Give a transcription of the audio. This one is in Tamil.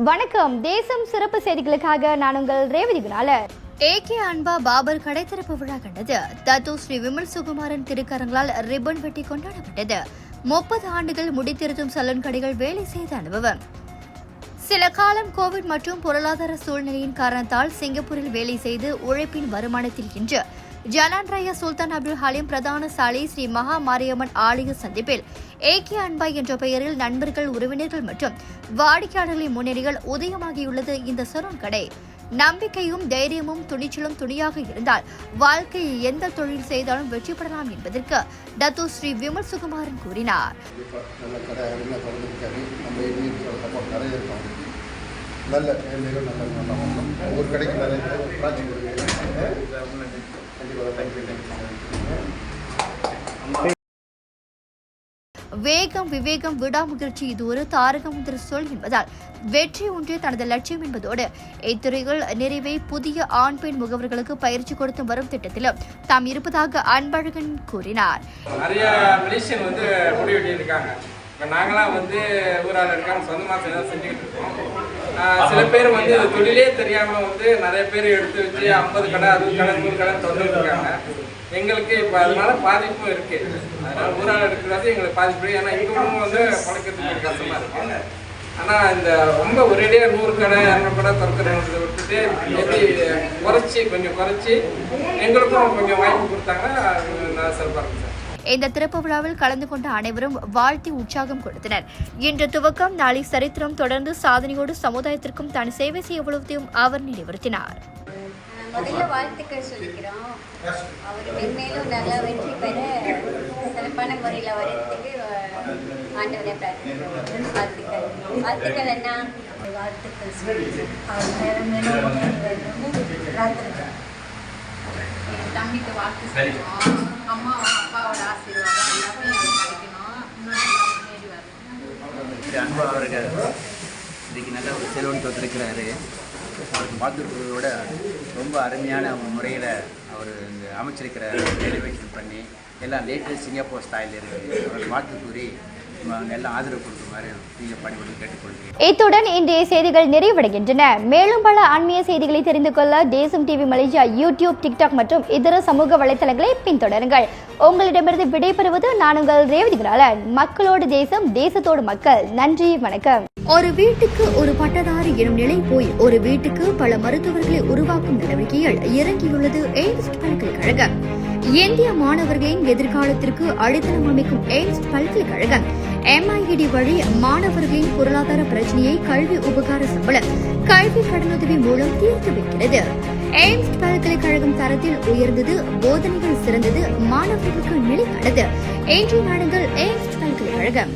வணக்கம். தேசம் சிறப்பு செய்திகளுக்காக நான் உங்கள் ரேவதி குணாலர். ஏகே அன்பா பாபர் கடை திறப்பு விழா கண்டது. தத்து ஸ்ரீ விமல் சுகுமாரன் திருக்கரங்களால் ரிப்பன் வெட்டி கொண்டாடப்பட்டது. 30 ஆண்டுகள் முடித்திருத்தும் சலூன் கடைகள் வேலை செய்த அனுபவம். சில காலம் கோவிட் மற்றும் பொருளாதார சூழ்நிலையின் காரணத்தால் சிங்கப்பூரில் வேலை செய்து உழைப்பின் வருமானத்தில் இன்று ஜலான் ராயா சுல்தான் அப்துல் ஹலீம் பிரதான சாலை ஸ்ரீ மகா மாரியம்மன் ஆலய சந்திப்பில் ஏகே அன்பா என்ற பெயரில் நண்பர்கள், உறவினர்கள் மற்றும் வாடிக்கையாளர்களின் முன்னேறிகள் உதயமாகியுள்ளது. இந்த சலூன் கடை நம்பிக்கையும் தைரியமும் துணிச்சலும் துணியாக இருந்தால் வாழ்க்கையில் எந்த தொழில் செய்தாலும் வெற்றி பெறலாம் என்பதற்கு டத்து ஸ்ரீ விமல் சுகுமாரன் கூறினார். வேகம், விவேகம், விடாமுயற்சி இது ஒரு தாரகமுந்திர சொல் என்பதால் வெற்றி ஒன்றே தனது லட்சியம் என்பதோடு இத்துறைகள் நிறைவை புதிய ஆண் பெண் முகவர்களுக்கு பயிற்சி கொடுத்து வரும் திட்டத்திலும் தாம் இருப்பதாக அன்பழகன் கூறினார். நிறைய மலேசியன் முடிவெட்டி இருக்காங்க. நாங்களாம் ஊரால் இருக்காங்க, சொந்தமாக செஞ்சுக்கிட்டு இருக்கோம். சில பேர் தொழிலே தெரியாமல் நிறைய பேர் எடுத்து வச்சு 50 கடை 60 கடை 100 கடை தொடர்ந்து இருக்காங்க. எங்களுக்கு இப்போ அதனால பாதிப்பும் இருக்கு. அதனால ஊரால் இருக்கிறது எங்களுக்கு பாதிப்பு. ஏன்னா இவங்களும் பழக்கிறதுக்கு கஷ்டமா இருக்கு. ஆனால் இந்த ரொம்ப ஒரேடியாக 100 கடை 200 கடை திறக்கிறத விட்டுட்டு எப்படி கொஞ்சம் குறைச்சி எங்களுக்கும் கொஞ்சம் வாய்ப்பு கொடுத்தாங்கன்னா நல்லா சிறப்பாக இருக்கும். இந்த திறப்பு விழாவில் கலந்து கொண்ட அனைவரும் வாழ்த்தி உற்சாகம் கொடுத்தனர். இன்று துவக்கம், நாளை சரித்திரம், தொடர்ந்து சாதனையோடு சமுதாயத்திற்கும் தான் சேவை செய்ய உதவும் அவர் நினைவுறுத்தினார். முதல்ல வாழ்த்துக்கள் சொல்லிக்கிறோம். அவர் மென்மேலும் நல்லா வெற்றி பெற சிறப்பான முறையில் வரதுக்கு ஆண்டவரை பிரார்த்திக்கிறோம். வாழ்த்துக்கள் என்ன வாழ்த்துக்கள் சொல்லி தம்பிக்கு வாழ்த்து சொல்லுவோம். அம்மா அப்பாவோட ஆசீர்வாதம் எல்லாமே கிடைக்கணும். முன்னேறி வரணும். அன்பா அவர்கள் இன்றைக்கி நல்ல ஒரு செல்வன் தொத்திருக்கிறாரு. அவருக்கு வாழ்த்துக்களோட ரொம்ப அருமையான முறையில் அவர் அமைச்சிருக்கிற எலிவேஷன் பண்ணி எல்லாம் லேட்டஸ்ட் சிங்கப்பூர் ஸ்டைலில் இருக்குது. அவருக்கு வாழ்த்து கூறி எல்லாம் ஆதரவு கொடுக்குமாறு நீங்கள் பணிபுரிந்து கேட்டுக்கொள்கிறேன். இத்துடன் இன்றைய செய்திகள் நிறைவடைகின்றன. மேலும் பல ஆன்மீக செய்திகளை தெரிந்து கொள்ள தேசம் டிவி மலேசியா யூடியூப், டிக்டாக் மற்றும் இதர சமூக வலைத்தளங்களை பின்தொடருங்கள். உங்களிடமிருந்து விடைபெறுவது நான் உங்கள் ரேவதி குணாலன். மக்களோடு தேசம், தேசத்தோடு மக்கள். நன்றி, வணக்கம். ஒரு வீட்டுக்கு ஒரு பட்டதாரி எனும் நிலை போய் ஒரு வீட்டுக்கு பல மருத்துவர்களை உருவாக்கும் நடவடிக்கையில் இறங்கியுள்ளது எய்ம்ஸ் பல்கலைக்கழகம். இந்திய மாணவர்களின் எதிர்காலத்திற்கு அடித்தளம் அமைக்கும் எய்ம்ஸ் பல்கலைக்கழகம் MIED வழி மாணவர்களின் பொருளாதார பிரச்சனையை கல்வி உபகார சம்பளம், கல்வி கடனுதவி மூலம் தீர்த்து வைக்கிறது. எய்ம்ஸ் பல்கலைக்கழகம் தரத்தில் உயர்ந்தது, போதனைகள் சிறந்தது, மாணவர்களுக்கு நிலையானது. இன்று நாடுங்கள் எய்ம்ஸ் பல்கலைக்கழகம்.